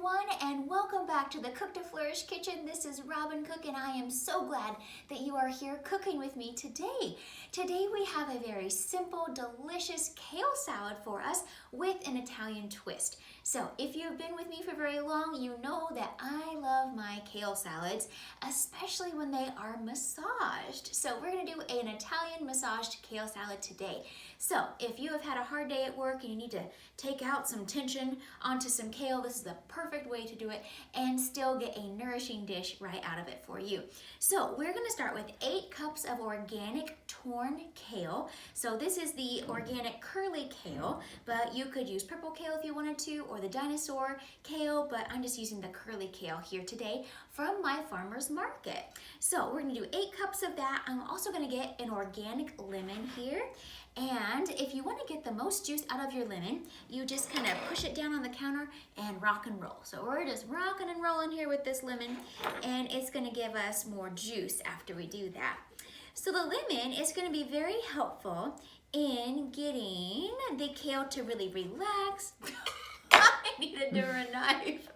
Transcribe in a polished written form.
everyone, and welcome back to the Cook to Flourish kitchen. This is Robin Cook, and I am so glad that you are here cooking with me today. Today we have a very simple, delicious kale salad for us with an Italian twist. So if you've been with me for very long, you know that I love my kale salads, especially when they are massaged. So we're gonna do an Italian massaged kale salad today. So if you have had a hard day at work and you need to take out some tension onto some kale, this is the perfect way to do it and still get a nourishing dish right out of it for you. So we're gonna start with 8 cups of organic torn kale. So this is the organic curly kale, but you could use purple kale if you wanted to, or the dinosaur kale, but I'm just using the curly kale here today from my farmer's market. So we're gonna do 8 cups of that. I'm also gonna get an organic lemon here. And if you want to get the most juice out of your lemon, you just kind of push it down on the counter and rock and roll. So we're just rocking and rolling here with this lemon, and it's going to give us more juice after we do that. So the lemon is going to be very helpful in getting the kale to really relax. I need a different knife.